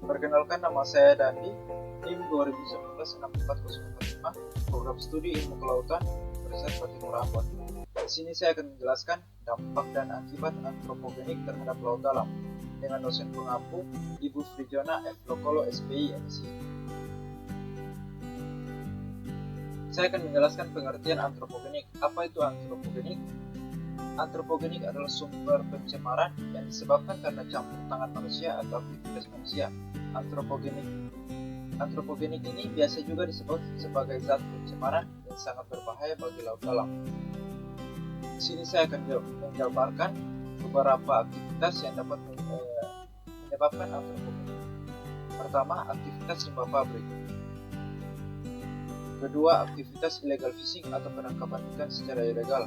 Perkenalkan, nama saya Dandi, NIM 2019-64045, Program Studi Ilmu Kelautan, Universitas Patimura Ambon. Di sini saya akan menjelaskan dampak dan akibat antropogenik terhadap laut dalam dengan dosen pengampu Ibu Frigiona F. Lokolo, SPI, MSc. Saya akan menjelaskan pengertian antropogenik. Apa itu antropogenik? Antropogenik adalah sumber pencemaran yang disebabkan karena campur tangan manusia atau aktivitas manusia. Antropogenik ini biasa juga disebut sebagai zat pencemaran yang sangat berbahaya bagi laut dalam. Di sini saya akan menjabarkan beberapa aktivitas yang dapat menyebabkan antropogenik. Pertama, aktivitas limbah pabrik. Kedua, aktivitas illegal fishing atau penangkapan ikan secara ilegal.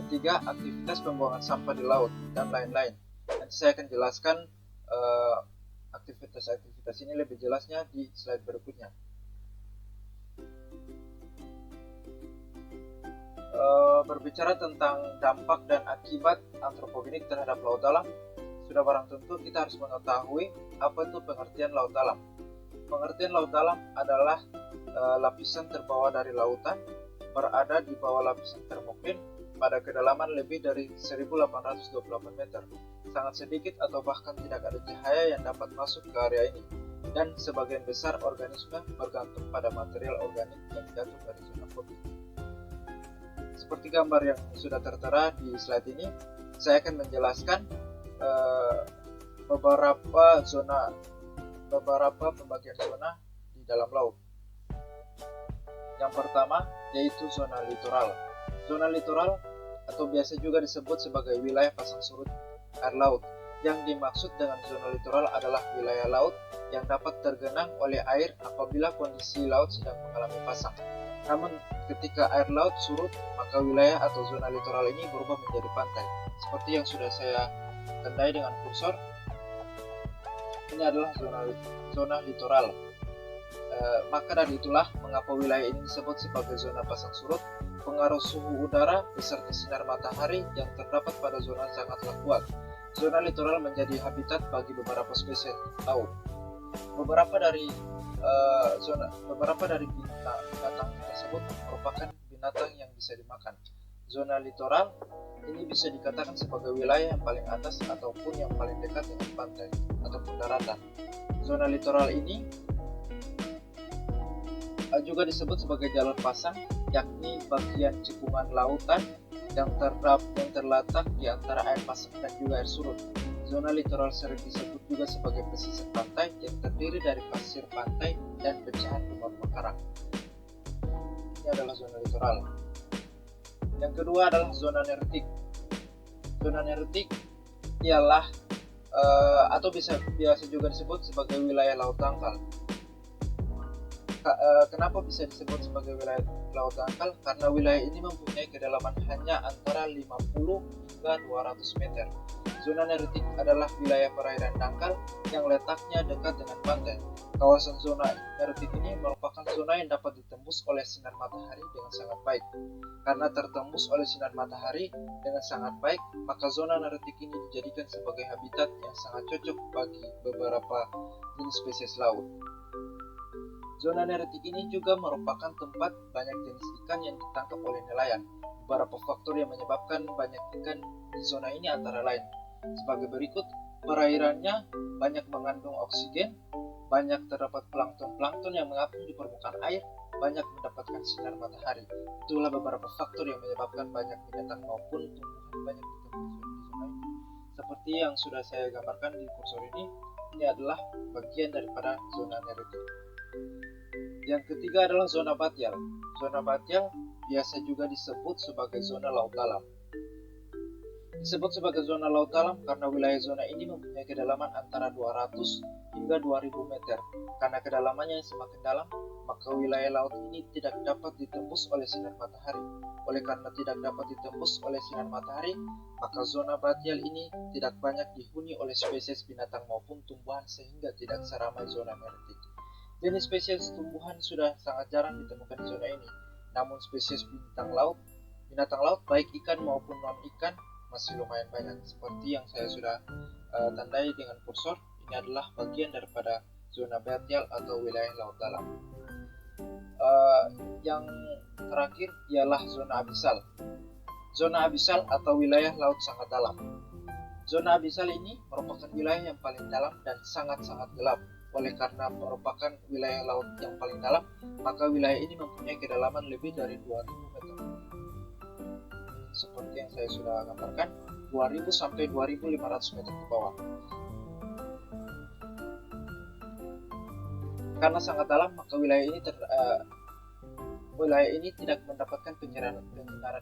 Ketiga, aktivitas pembuangan sampah di laut dan lain-lain. Nanti saya akan jelaskan aktivitas-aktivitas ini lebih jelasnya di slide berikutnya. Berbicara tentang dampak dan akibat antropogenik terhadap laut dalam, sudah barang tentu kita harus mengetahui apa itu pengertian laut dalam. Pengertian laut dalam adalah lapisan terbawah dari lautan, berada di bawah lapisan termokrin pada kedalaman lebih dari 1828 meter. Sangat sedikit atau bahkan tidak ada cahaya yang dapat masuk ke area ini, dan sebagian besar organisme bergantung pada material organik yang jatuh dari zona fobik. Seperti gambar yang sudah tertera di slide ini, saya akan menjelaskan beberapa pembagian zona di dalam laut. Yang pertama yaitu zona litoral. Zona litoral atau biasa juga disebut sebagai wilayah pasang surut air laut. Yang dimaksud dengan zona litoral adalah wilayah laut yang dapat tergenang oleh air apabila kondisi laut sedang mengalami pasang. Namun ketika air laut surut, maka wilayah atau zona litoral ini berubah menjadi pantai. Seperti yang sudah saya tandai dengan kursor, ini adalah zona litoral. Maka dari itulah mengapa wilayah ini disebut sebagai zona pasang surut. Pengaruh suhu udara beserta sinar matahari yang terdapat pada zona sangatlah kuat. Zona litoral menjadi habitat bagi beberapa spesies laut. Beberapa dari binatang tersebut merupakan binatang yang bisa dimakan. Zona litoral ini bisa dikatakan sebagai wilayah yang paling atas ataupun yang paling dekat dengan pantai ataupun daratan. Zona litoral ini juga disebut sebagai jalur pasang, yakni bagian cekungan lautan yang terletak di antara air pasang dan juga air surut. Zona litoral sering disebut juga sebagai pesisir pantai yang terdiri dari pasir pantai dan pecahan rumah-rumah karang. Ini adalah zona litoral. Yang kedua adalah zona nerotik. Zona nerotik ialah atau biasa juga disebut sebagai wilayah laut dangkal. Kenapa bisa disebut sebagai wilayah laut dangkal? Karena wilayah ini mempunyai kedalaman hanya antara 50 hingga 200 meter. Zona nerotik adalah wilayah perairan dangkal yang letaknya dekat dengan pantai. Kawasan zona nerotik ini merupakan zona yang dapat ditembus oleh sinar matahari dengan sangat baik. Karena tertembus oleh sinar matahari dengan sangat baik, maka zona nerotik ini dijadikan sebagai habitat yang sangat cocok bagi beberapa jenis spesies laut. Zona nerotik ini juga merupakan tempat banyak jenis ikan yang ditangkap oleh nelayan. Beberapa faktor yang menyebabkan banyak ikan di zona ini antara lain sebagai berikut: perairannya banyak mengandung oksigen, banyak terdapat plankton yang mengapung di permukaan air, banyak mendapatkan sinar matahari. Itulah beberapa faktor yang menyebabkan banyak binatang maupun tumbuhan banyak ditemukan di zona ini. Seperti yang sudah saya gambarkan di kursor ini adalah bagian daripada zona nerotik. Yang ketiga adalah zona batial. Zona batial biasa juga disebut sebagai zona laut dalam. Disebut sebagai zona laut dalam karena wilayah zona ini mempunyai kedalaman antara 200 hingga 2000 meter. Karena kedalamannya yang semakin dalam, maka wilayah laut ini tidak dapat ditembus oleh sinar matahari. Oleh karena tidak dapat ditembus oleh sinar matahari, maka zona batial ini tidak banyak dihuni oleh spesies binatang maupun tumbuhan sehingga tidak seramai zona nerotik. Jenis spesies tumbuhan sudah sangat jarang ditemukan di zona ini. Namun spesies binatang laut baik ikan maupun non-ikan masih lumayan banyak. Seperti yang saya sudah tandai dengan kursor, ini adalah bagian daripada zona vertikal atau wilayah laut dalam. Yang terakhir ialah zona abisal. Zona abisal atau wilayah laut sangat dalam. Zona abisal ini merupakan wilayah yang paling dalam dan sangat-sangat gelap. Oleh karena merupakan wilayah laut yang paling dalam, maka wilayah ini mempunyai kedalaman lebih dari 2000 meter. Seperti yang saya sudah gambarkan, 2000 sampai 2500 meter ke bawah. Karena sangat dalam, maka wilayah ini tidak mendapatkan penyinaran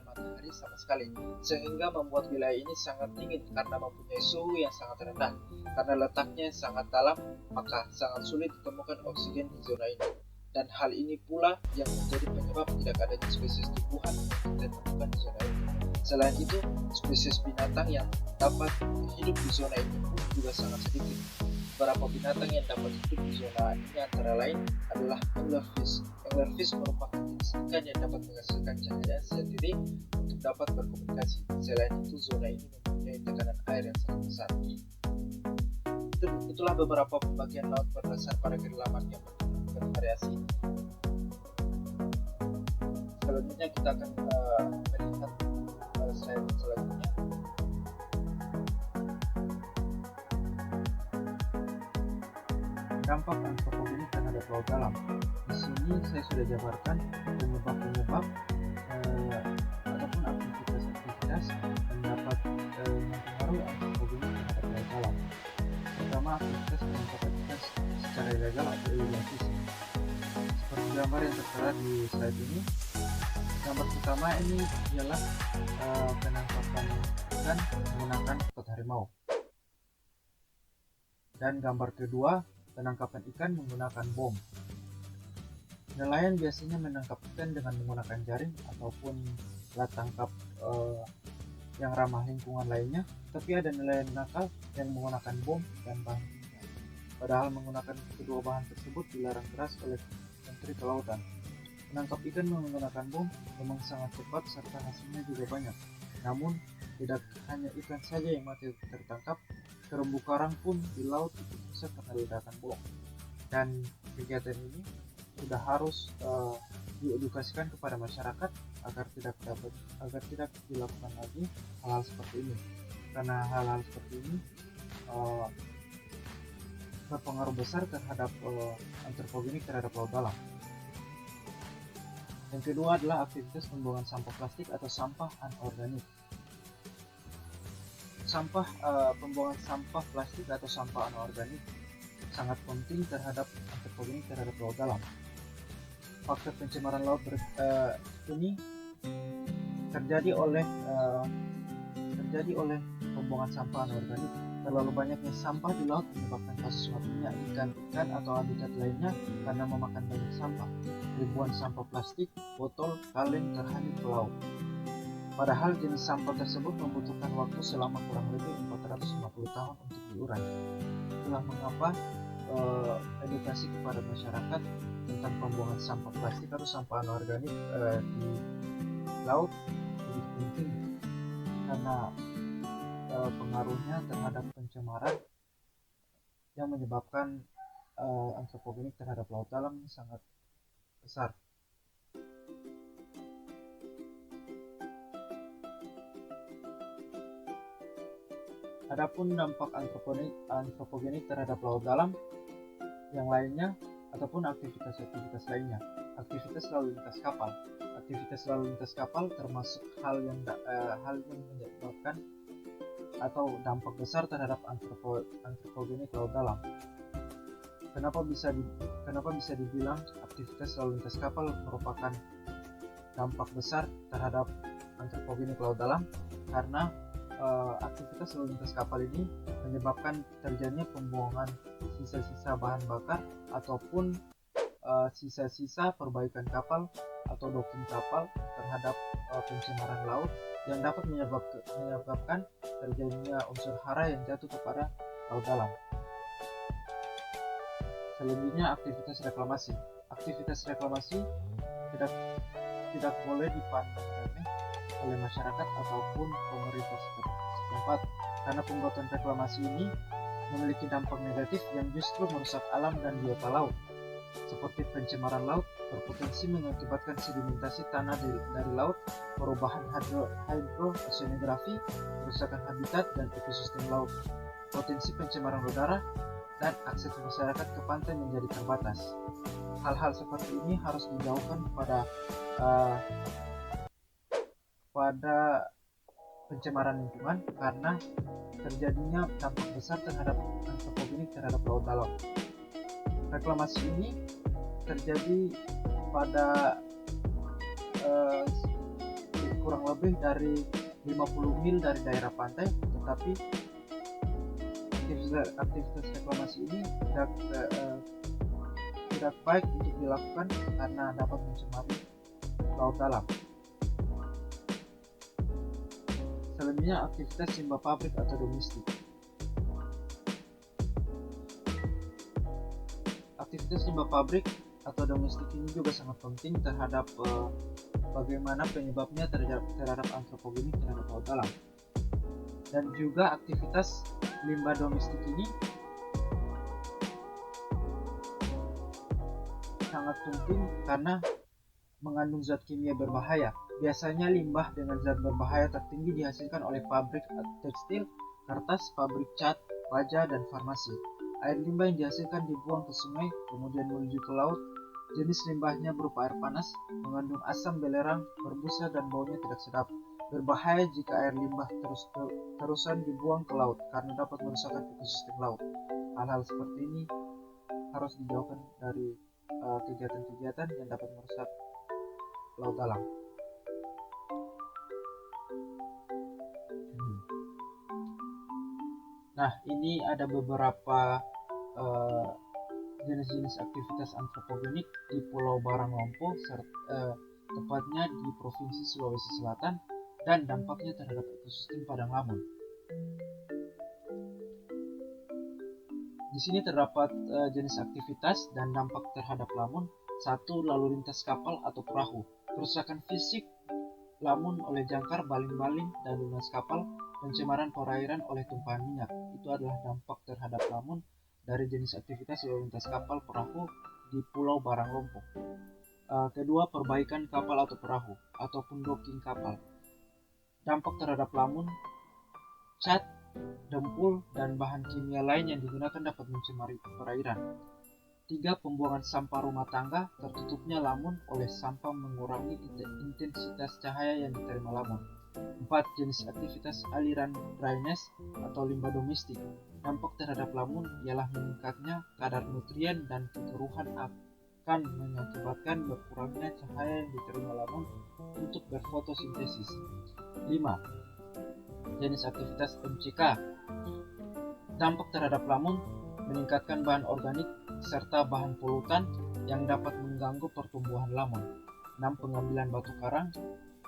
matahari sama sekali, sehingga membuat wilayah ini sangat dingin karena mempunyai suhu yang sangat rendah. Karena letaknya sangat dalam, maka sangat sulit ditemukan oksigen di zona ini. Dan hal ini pula yang menjadi penyebab tidak adanya spesies tumbuhan yang ditemukan di zona ini. Selain itu, spesies binatang yang dapat hidup di zona ini pun juga sangat sedikit. Beberapa binatang yang dapat hidup di zona ini antara lain adalah anglerfish. Anglerfish merupakan jenis ikan yang dapat menghasilkan cahaya sendiri untuk dapat berkomunikasi. Selain itu, zona ini mempunyai tekanan air yang sangat besar. Itulah beberapa pembagian laut berdasar pada kedalaman yang bervariasi. Selanjutnya kita akan melihat slide selanjutnya. Dampak antropogenik terhadap laut dalam. Di sini saya sudah jabarkan penyebab-penyebab ataupun aktivitas yang dapat mempengaruhi antropogenik terhadap laut dalam. Pertama, aktivitas penangkapan ikan secara ilegal atau illegal fishing. Seperti gambar yang tertera di slide ini. Gambar pertama ini ialah penangkapan ikan menggunakan pot harimau. Dan gambar kedua, penangkapan ikan menggunakan bom. Nelayan biasanya menangkap ikan dengan menggunakan jaring ataupun alat tangkap yang ramah lingkungan lainnya, tapi ada nelayan nakal yang menggunakan bom dan bahan kimia. Padahal menggunakan kedua bahan tersebut dilarang keras oleh Menteri Kelautan. Menangkap ikan menggunakan bom memang sangat cepat serta hasilnya juga banyak. Namun, tidak hanya ikan saja yang mati tertangkap, terumbu karang pun di laut ikut rusak karena ledakan bom. Dan kegiatan ini sudah harus diedukasikan kepada masyarakat agar tidak dilakukan lagi hal-hal seperti ini. Karena hal-hal seperti ini berpengaruh besar terhadap antropogenik terhadap laut dalam. Yang kedua adalah aktivitas pembuangan sampah plastik atau sampah anorganik. Pembuangan sampah plastik atau sampah anorganik sangat penting terhadap antropogenik terhadap laut dalam. Faktor pencemaran laut ini terjadi oleh pembuangan sampah anorganik. Terlalu banyaknya sampah di laut menyebabkan kasus matinya ikan atau habitat lainnya karena memakan banyak sampah. Ribuan sampah plastik, botol, kaleng terhanyut ke laut. Padahal jenis sampah tersebut membutuhkan waktu selama kurang lebih 450 tahun untuk diurai. Itulah mengapa edukasi kepada masyarakat tentang pembuangan sampah plastik atau sampah anorganik di laut lebih penting, karena pengaruhnya terhadap pencemaran yang menyebabkan antropogenik terhadap laut dalam sangat besar. Adapun dampak antropogenik terhadap laut dalam yang lainnya ataupun aktivitas lainnya. Aktivitas lalu lintas kapal. Aktivitas lalu lintas kapal termasuk hal yang menyebabkan atau dampak besar terhadap antropogenik laut dalam. Kenapa bisa dibilang aktivitas lalu lintas kapal merupakan dampak besar terhadap antropogenik laut dalam? Karena aktivitas lalu lintas kapal ini menyebabkan terjadinya pembuangan sisa-sisa bahan bakar ataupun sisa-sisa perbaikan kapal atau docking kapal terhadap pencemaran laut yang dapat menyebabkan terjadinya unsur hara yang jatuh kepada laut dalam. Selanjutnya, aktivitas reklamasi. Aktivitas reklamasi tidak boleh dipandang remeh oleh masyarakat ataupun pemerintah setempat, karena pembuatan reklamasi ini memiliki dampak negatif yang justru merusak alam dan biota laut, seperti pencemaran laut berpotensi mengakibatkan sedimentasi tanah dari laut, perubahan hidrosonografi, kerusakan habitat dan ekosistem laut, potensi pencemaran udara, dan akses masyarakat ke pantai menjadi terbatas. Hal-hal seperti ini harus dijauhkan pada pencemaran lingkungan karena terjadinya dampak besar terhadap antropogenik terhadap laut dalam. Reklamasi ini terjadi pada kurang lebih dari 50 mil dari daerah pantai, tetapi aktivitas reklamasi ini tidak baik untuk dilakukan karena dapat mencemari laut dalam. Selanjutnya, aktivitas limbah pabrik atau domestik. Aktivitas limbah pabrik atau domestik ini juga sangat penting terhadap bagaimana penyebabnya terhadap antropogenik terhadap laut dalam. Dan juga aktivitas limbah domestik ini sangat penting karena mengandung zat kimia berbahaya. Biasanya limbah dengan zat berbahaya tertinggi dihasilkan oleh pabrik tekstil, kertas, pabrik cat, baja, dan farmasi. Air limbah yang dihasilkan dibuang ke sungai, kemudian menuju ke laut. Jenis limbahnya berupa air panas, mengandung asam belerang, berbusa, dan baunya tidak sedap. Berbahaya jika air limbah terusan dibuang ke laut karena dapat merusakkan ekosistem laut. Hal-hal seperti ini harus dijauhkan dari kegiatan-kegiatan yang dapat merusak laut dalam. Nah, ini ada beberapa jenis-jenis aktivitas antropogenik di Pulau Baranglompo, tepatnya di Provinsi Sulawesi Selatan, dan dampaknya terhadap ekosistem Padang Lamun. Di sini terdapat jenis aktivitas dan dampak terhadap lamun. 1. Lalu lintas kapal atau perahu. Kerusakan fisik lamun oleh jangkar, baling-baling, dan lunas kapal. Pencemaran perairan oleh tumpahan minyak. Itu adalah dampak terhadap lamun dari jenis aktivitas lalu lintas kapal perahu di Pulau Baranglompo. Kedua, perbaikan kapal atau perahu ataupun docking kapal. Dampak terhadap lamun, cat, dempul, dan bahan kimia lain yang digunakan dapat mencemari perairan. 3. Pembuangan sampah rumah tangga. Tertutupnya lamun oleh sampah mengurangi intensitas cahaya yang diterima lamun. 4. Jenis aktivitas aliran drainase atau limbah domestik. Dampak terhadap lamun ialah meningkatnya kadar nutrien dan kekeruhan akan mengakibatkan berkurangnya cahaya yang diterima lamun untuk berfotosintesis. 5. Jenis aktivitas MCK. Dampak terhadap lamun meningkatkan bahan organik serta bahan polutan yang dapat mengganggu pertumbuhan lamun. 6. Pengambilan batu karang.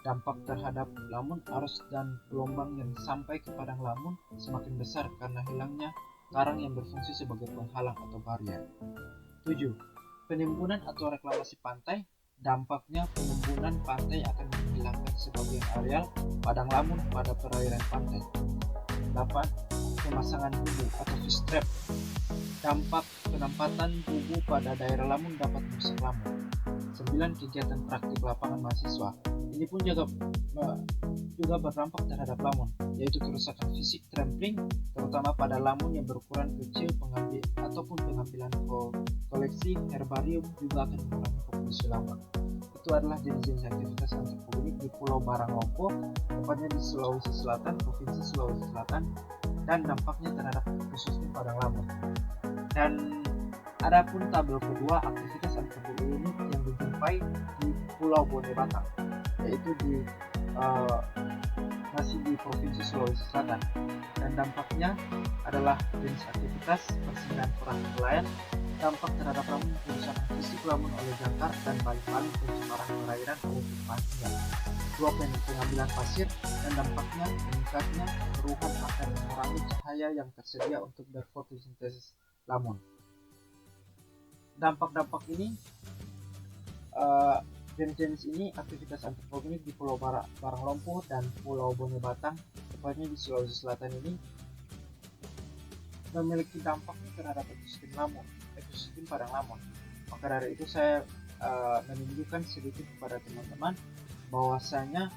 Dampak terhadap lamun, arus dan gelombang yang sampai ke padang lamun semakin besar karena hilangnya karang yang berfungsi sebagai penghalang atau barier. 7. Penimbunan atau reklamasi pantai. Dampaknya penimbunan pantai akan menghilangkan sebagian areal padang lamun pada perairan pantai. 8. Pemasangan bubu atau fish trap. Dampak penempatan bubu pada daerah lamun dapat merusak lamun. 9. Kegiatan praktik lapangan mahasiswa. Ini pun juga berdampak terhadap lamun, yaitu kerusakan fisik trampling, terutama pada lamun yang berukuran kecil, pengambilan koleksi herbarium juga akan mengurangi populasi lamun. Itu adalah jenis-jenis aktivitas antropogenik di Pulau Baranglompo, tepatnya di Sulawesi Selatan, Provinsi Sulawesi Selatan, dan dampaknya terhadap ekosistem padang lamun. Dan adapun tabel kedua, aktivitas antropogenik yang dijumpai di Pulau Bone Batang, yaitu masih di Provinsi Sulawesi Selatan, dan dampaknya adalah jenis aktivitas persinggahan perang nelayan, dampak terhadap lamun, kerusakan fisik lamun oleh jangkar dan baling-baling, pencemaran perairan oleh tumpahan minyak. 2. Pengambilan pasir, dan dampaknya meningkatnya keruhan akan mengurangi cahaya yang tersedia untuk berfotosintesis lamun. Dampak-dampak ini Jenis-jenis ini aktivitas antropogenik di Pulau Baranglompo dan Pulau Bone Batang, tepatnya di Sulawesi Selatan ini, memiliki dampak terhadap ekosistem padang lamun. Maka dari itu saya menunjukkan sedikit kepada teman-teman bahwasanya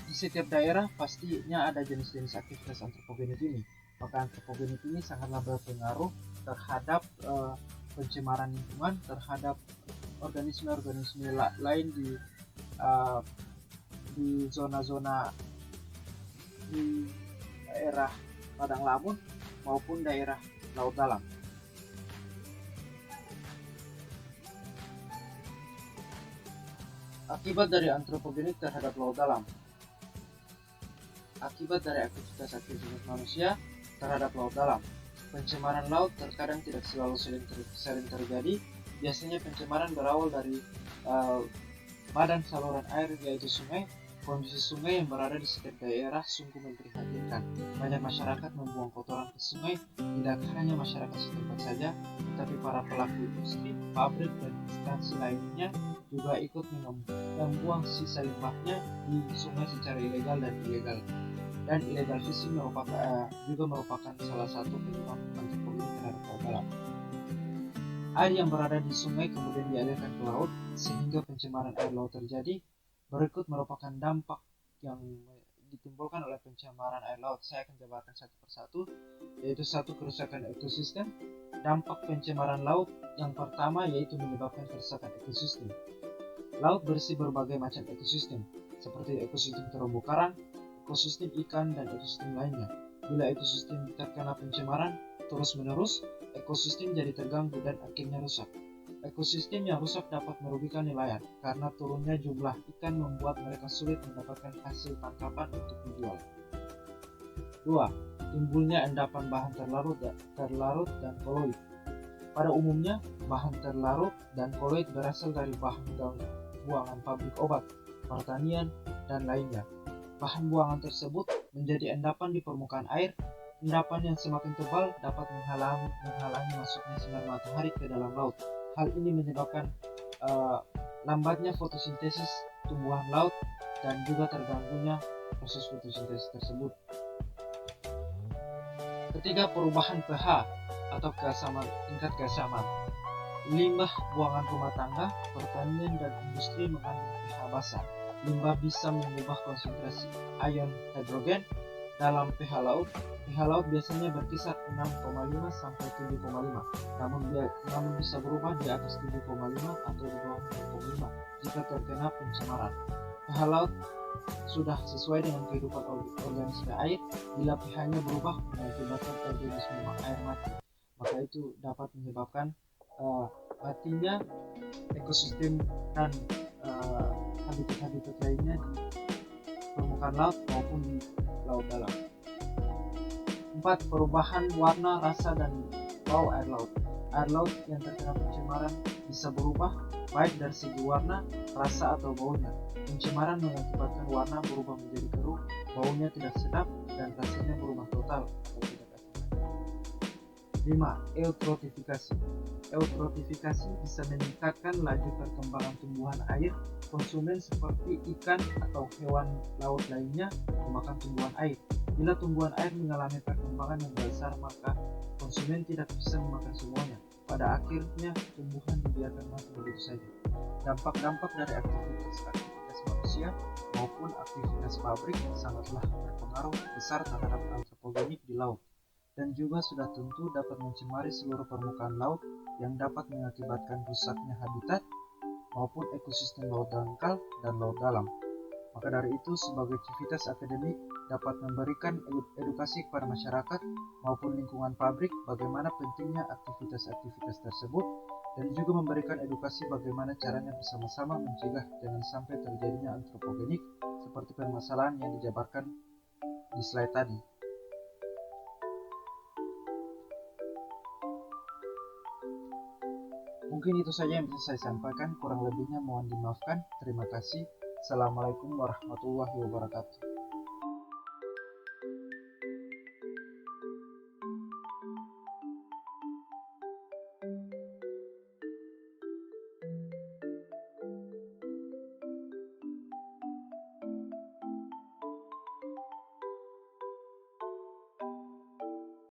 di setiap daerah pastinya ada jenis-jenis aktivitas antropogenik ini. Maka antropogenik ini sangatlah berpengaruh terhadap pencemaran lingkungan, terhadap organisme-organisme lain di zona-zona di daerah padang lamun maupun daerah laut dalam. Akibat dari antropogenik terhadap laut dalam. Akibat dari aktivitas manusia terhadap laut dalam. Pencemaran laut terkadang tidak selalu sering terjadi. Biasanya pencemaran berawal dari badan saluran air, yaitu sungai. Kondisi sungai yang berada di sekitar daerah sungguh memprihatinkan. Banyak masyarakat membuang kotoran ke sungai, tidak hanya masyarakat setempat saja, tetapi para pelaku industri, pabrik, dan instansi lainnya juga ikut membuang sisa limbahnya di sungai secara ilegal dan ilegal. Dan illegal fishing juga merupakan salah satu penyebab antropogenik terhadap laut dalam. Air yang berada di sungai kemudian dialirkan ke laut sehingga pencemaran air laut terjadi. Berikut merupakan dampak yang ditimbulkan oleh pencemaran air laut. Saya akan jabarkan satu persatu, yaitu satu, kerusakan ekosistem. Dampak pencemaran laut yang pertama yaitu menyebabkan kerusakan ekosistem. Laut berisi berbagai macam ekosistem, seperti ekosistem terumbu karang, ekosistem ikan, dan ekosistem lainnya. Bila ekosistem terkena pencemaran terus-menerus, ekosistem jadi terganggu dan akhirnya rusak. Ekosistem yang rusak dapat merugikan nelayan karena turunnya jumlah ikan membuat mereka sulit mendapatkan hasil tangkapan untuk dijual. 2. Timbulnya endapan bahan terlarut dan koloid. Pada umumnya, bahan terlarut dan koloid berasal dari bahan buangan pabrik obat, pertanian, dan lainnya. Bahan buangan tersebut menjadi endapan di permukaan air. Endapan yang semakin tebal dapat menghalangi masuknya sinar matahari ke dalam laut. Hal ini menyebabkan lambatnya fotosintesis tumbuhan laut dan juga terganggunya proses fotosintesis tersebut. Ketiga, perubahan pH atau tingkat keasaman. Limbah buangan rumah tangga, pertanian, dan industri mengandung pH basa. Limbah bisa mengubah konsentrasi ion hidrogen dalam pH laut. pH laut biasanya berkisar 6,5 sampai 7,5, namun bisa berubah di atas 7,5 atau di bawah 6,5 jika terkena pencemaran. pH laut sudah sesuai dengan kehidupan organisme air. Bila pH-nya berubah mengakibatkan organisme air mati, maka itu dapat menyebabkan matinya ekosistem dan habitat-habitat lainnya di permukaan laut maupun di laut dalam. 4. Perubahan warna, rasa, dan bau air laut. Air laut yang terkena pencemaran bisa berubah baik dari segi warna, rasa, atau baunya. Pencemaran mengakibatkan warna berubah menjadi keruh, baunya tidak sedap, dan rasanya berubah total atau tidak asam lagi. 5. Eutrofifikasi. Eutrofifikasi bisa meningkatkan laju perkembangan tumbuhan air. Konsumen seperti ikan atau hewan laut lainnya memakan tumbuhan air. Bila tumbuhan air mengalami perkembangan yang besar, maka konsumen tidak bisa memakan semuanya. Pada akhirnya, tumbuhan dibiarkan mati begitu saja. Dampak-dampak dari aktivitas manusia maupun aktivitas pabrik sangatlah berpengaruh besar terhadap antropogenik di laut, dan juga sudah tentu dapat mencemari seluruh permukaan laut yang dapat mengakibatkan rusaknya habitat maupun ekosistem laut dangkal dan laut dalam. Maka dari itu, sebagai aktivitas akademik dapat memberikan edukasi kepada masyarakat maupun lingkungan pabrik bagaimana pentingnya aktivitas-aktivitas tersebut, dan juga memberikan edukasi bagaimana caranya bersama-sama mencegah jangan sampai terjadinya antropogenik seperti permasalahan yang dijabarkan di slide tadi. Mungkin itu saja yang bisa saya sampaikan, kurang lebihnya mohon dimaafkan. Terima kasih. Assalamualaikum warahmatullahi wabarakatuh.